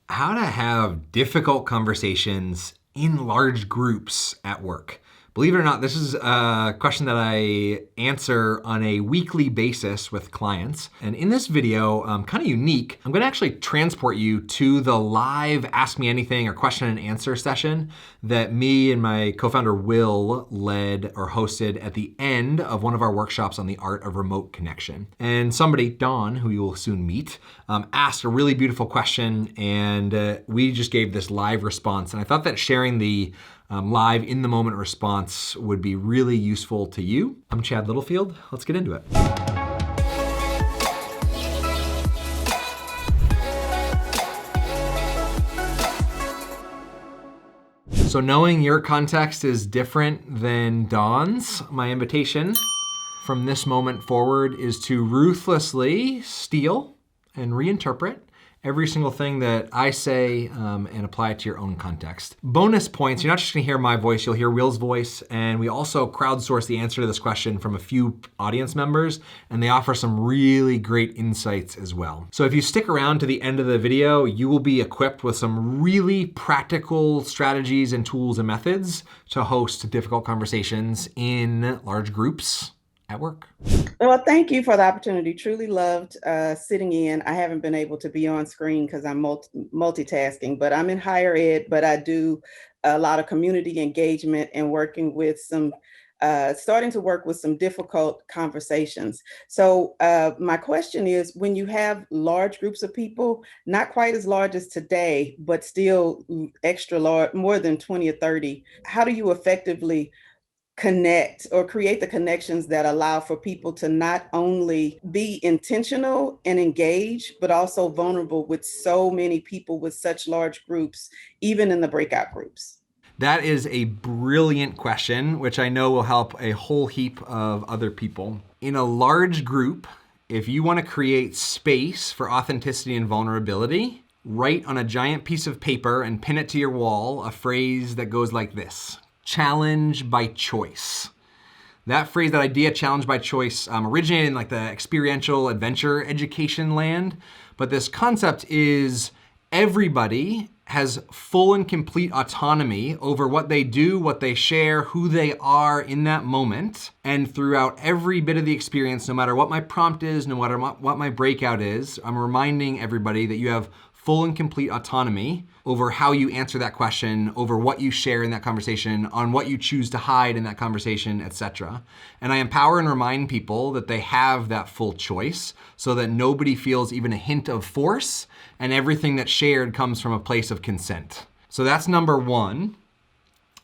How to have difficult conversations in large groups at work. Believe it or not, this is a question that I answer on a weekly basis with clients. And in this video, kind of unique, I'm going to actually transport you to the live Ask Me Anything or question and answer session that me and my co-founder Will led or hosted at the end of one of our workshops on the art of remote connection. And somebody, Dawn, who you will soon meet, asked a really beautiful question, and we just gave this live response. And I thought that sharing the live in the moment response would be really useful to you. I'm Chad Littlefield. Let's get into it. So knowing your context is different than Dawn's, my invitation from this moment forward is to ruthlessly steal and reinterpret every single thing that I say and apply it to your own context. Bonus points, you're not just gonna hear my voice, you'll hear Will's voice, and we also crowdsource the answer to this question from a few audience members, and they offer some really great insights as well. So if you stick around to the end of the video, you will be equipped with some really practical strategies and tools and methods to host difficult conversations in large groups at work. Well, thank you for the opportunity. Truly loved sitting in. I haven't been able to be on screen because I'm multitasking, but I'm in higher ed, but I do a lot of community engagement and working with some, starting to work with some difficult conversations. So my question is, when you have large groups of people, not quite as large as today, but still extra large, more than 20 or 30, how do you effectively connect or create the connections that allow for people to not only be intentional and engage, but also vulnerable with so many people with such large groups, even in the breakout groups? That is a brilliant question, which I know will help a whole heap of other people. In a large group, if you want to create space for authenticity and vulnerability, write on a giant piece of paper and pin it to your wall a phrase that goes like this: challenge by choice. That phrase, that idea, challenge by choice, originated in like the experiential adventure education land. But this concept is everybody has full and complete autonomy over what they do, what they share, who they are in that moment. And throughout every bit of the experience, no matter what my prompt is, no matter what my breakout is, I'm reminding everybody that you have full and complete autonomy over how you answer that question, over what you share in that conversation, on what you choose to hide in that conversation, etc. And I empower and remind people that they have that full choice so that nobody feels even a hint of force, and everything that's shared comes from a place of consent. So that's number one.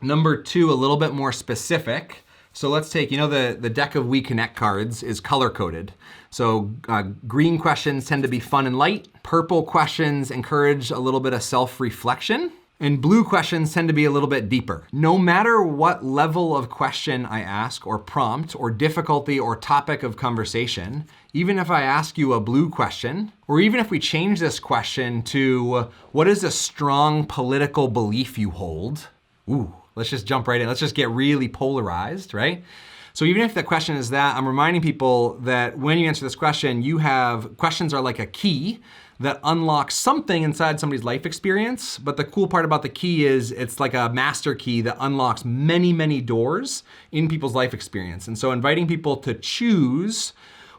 Number two, a little bit more specific. So let's take, the deck of We Connect cards is color-coded. So green questions tend to be fun and light. Purple questions encourage a little bit of self-reflection. And blue questions tend to be a little bit deeper. No matter what level of question I ask, or prompt, or difficulty, or topic of conversation, even if I ask you a blue question, or even if we change this question to, what is a strong political belief you hold? Ooh. Let's just jump right in. Let's just get really polarized, right? So even if the question is that, I'm reminding people that when you answer this question, questions are like a key that unlocks something inside somebody's life experience. But the cool part about the key is it's like a master key that unlocks many, many doors in people's life experience. And so inviting people to choose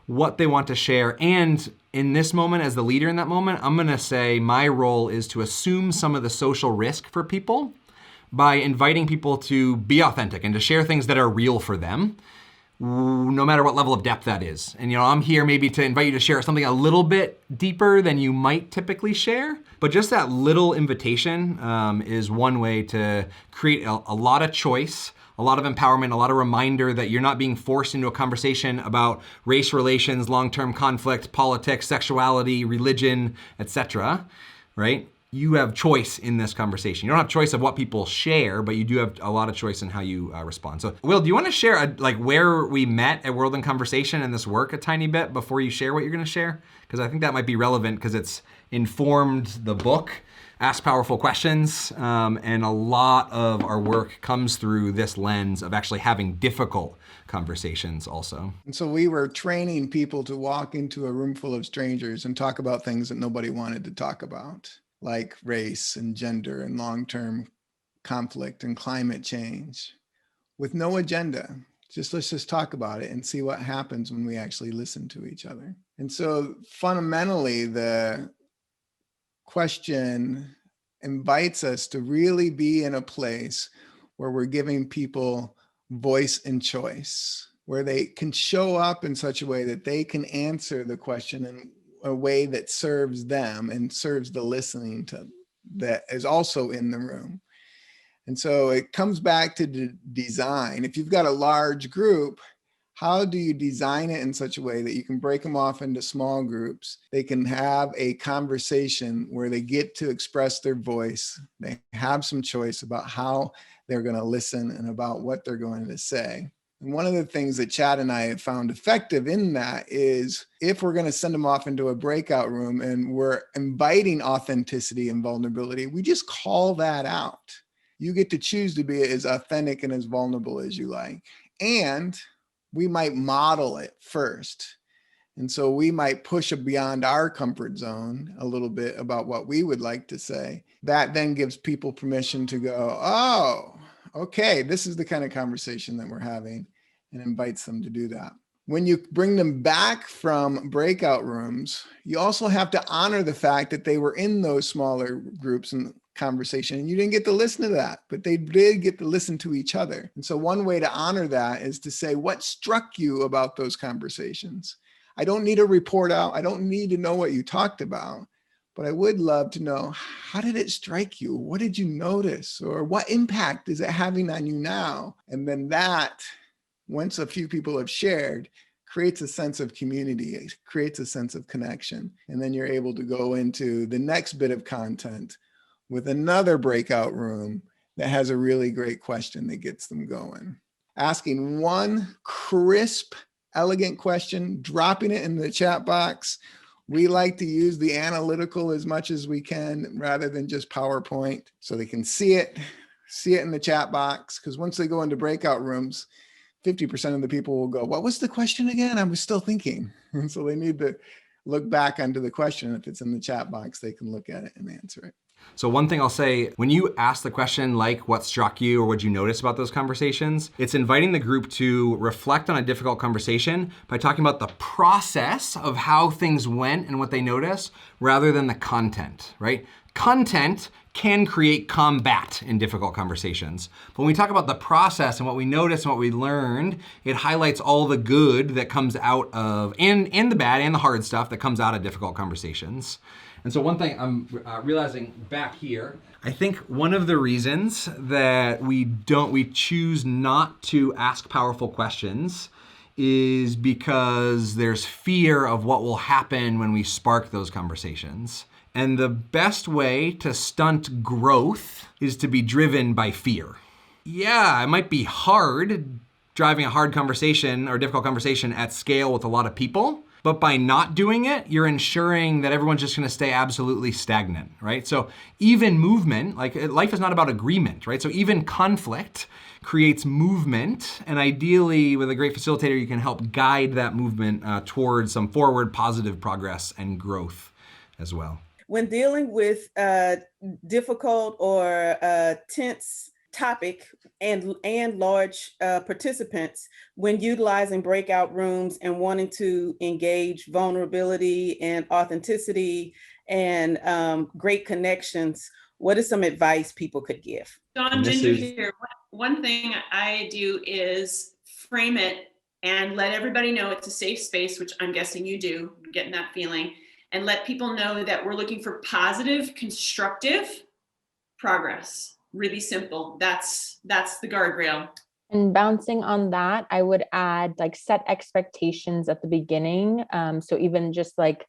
what they want to share. And in this moment, as the leader in that moment, I'm gonna say my role is to assume some of the social risk for people by inviting people to be authentic and to share things that are real for them, no matter what level of depth that is. And I'm here maybe to invite you to share something a little bit deeper than you might typically share, but just that little invitation is one way to create a lot of choice, a lot of empowerment, a lot of reminder that you're not being forced into a conversation about race relations, long-term conflict, politics, sexuality, religion, etc., right? You have choice in this conversation. You don't have choice of what people share, but you do have a lot of choice in how you respond. So Will, do you want to share where we met at World in Conversation and this work a tiny bit before you share what you're gonna share? Because I think that might be relevant because it's informed the book, Ask Powerful Questions, and a lot of our work comes through this lens of actually having difficult conversations also. And so we were training people to walk into a room full of strangers and talk about things that nobody wanted to talk about. like race and gender and long-term conflict and climate change with no agenda. Let's just talk about it and see what happens when we actually listen to each other. And so fundamentally, the question invites us to really be in a place where we're giving people voice and choice, where they can show up in such a way that they can answer the question in a way that serves them and serves the listening to that is also in the room. And so it comes back to design. If you've got a large group, how do you design it in such a way that you can break them off into small groups? They can have a conversation where they get to express their voice. They have some choice about how they're going to listen and about what they're going to say. And one of the things that Chad and I have found effective in that is if we're going to send them off into a breakout room and we're inviting authenticity and vulnerability, we just call that out. You get to choose to be as authentic and as vulnerable as you like. And we might model it first. And so we might push it beyond our comfort zone a little bit about what we would like to say. That then gives people permission to go, oh, okay, this is the kind of conversation that we're having, and invites them to do that. When you bring them back from breakout rooms, you also have to honor the fact that they were in those smaller groups and conversation and you didn't get to listen to that, but they did get to listen to each other. And so one way to honor that is to say, what struck you about those conversations? I don't need a report out. I don't need to know what you talked about, but I would love to know, how did it strike you? What did you notice? Or what impact is it having on you now? And then that, once a few people have shared, creates a sense of community, it creates a sense of connection. And then you're able to go into the next bit of content with another breakout room that has a really great question that gets them going. Asking one crisp, elegant question, dropping it in the chat box. We like to use the analytical as much as we can rather than just PowerPoint, so they can see it in the chat box. Because once they go into breakout rooms, 50% of the people will go, what was the question again? I was still thinking. And so they need to look back onto the question. If it's in the chat box, they can look at it and answer it. So one thing I'll say, when you ask the question like what struck you or what you notice about those conversations, it's inviting the group to reflect on a difficult conversation by talking about the process of how things went and what they noticed rather than the content, right? Content can create combat in difficult conversations. But when we talk about the process and what we noticed and what we learned, it highlights all the good that comes out of, and the bad and the hard stuff that comes out of difficult conversations. And so one thing I'm realizing back here, I think one of the reasons that we choose not to ask powerful questions is because there's fear of what will happen when we spark those conversations. And the best way to stunt growth is to be driven by fear. Yeah, it might be hard driving a hard conversation or difficult conversation at scale with a lot of people, but by not doing it, you're ensuring that everyone's just gonna stay absolutely stagnant, right? So even movement, like life is not about agreement, right? So even conflict creates movement, and ideally with a great facilitator, you can help guide that movement towards some forward positive progress and growth as well. When dealing with difficult or tense topic and large participants, when utilizing breakout rooms and wanting to engage vulnerability and authenticity and great connections, what is some advice people could give? Dawn, Ginger here. One thing I do is frame it and let everybody know it's a safe space, which I'm guessing you do, getting that feeling, and let people know that we're looking for positive, constructive progress. Really simple. That's the guardrail. And bouncing on that, I would add like set expectations at the beginning. So even just like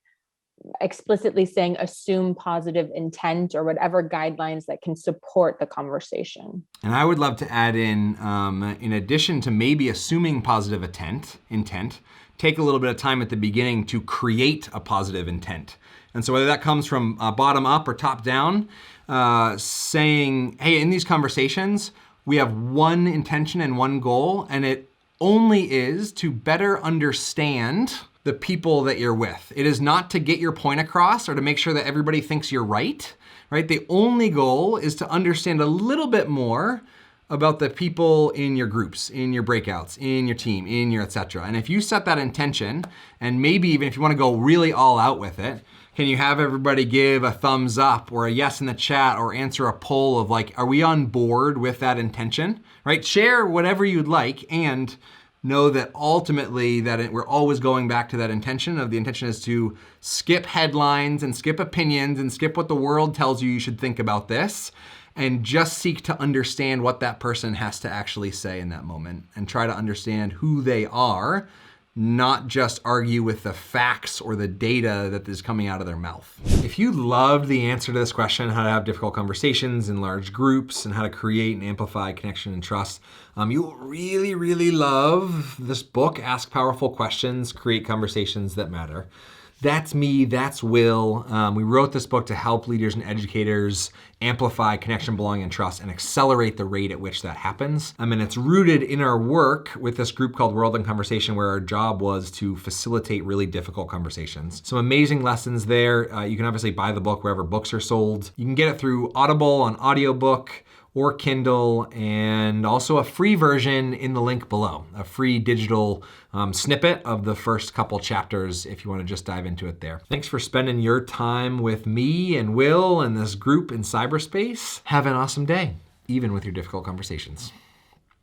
explicitly saying assume positive intent or whatever guidelines that can support the conversation. And I would love to add in addition to maybe assuming positive intent, take a little bit of time at the beginning to create a positive intent. And so whether that comes from bottom up or top down, saying, hey, in these conversations, we have one intention and one goal, and it only is to better understand the people that you're with. It is not to get your point across or to make sure that everybody thinks you're right, right? The only goal is to understand a little bit more about the people in your groups, in your breakouts, in your team, in your etc. And if you set that intention, and maybe even if you want to go really all out with it, can you have everybody give a thumbs up or a yes in the chat or answer a poll of like, are we on board with that intention, right? Share whatever you'd like and know that ultimately that we're always going back to that intention of the intention is to skip headlines and skip opinions and skip what the world tells you should think about this and just seek to understand what that person has to actually say in that moment and try to understand who they are, not just argue with the facts or the data that is coming out of their mouth. If you loved the answer to this question, how to have difficult conversations in large groups and how to create and amplify connection and trust, you'll really, really love this book, Ask Powerful Questions, Create Conversations That Matter. That's me, that's Will. We wrote this book to help leaders and educators amplify connection, belonging, and trust and accelerate the rate at which that happens. And it's rooted in our work with this group called World in Conversation, where our job was to facilitate really difficult conversations. Some amazing lessons there. You can obviously buy the book wherever books are sold. You can get it through Audible on audiobook or Kindle, and also a free version in the link below, a free digital snippet of the first couple chapters if you want to just dive into it there. Thanks for spending your time with me and Will and this group in cyberspace. Have an awesome day, even with your difficult conversations.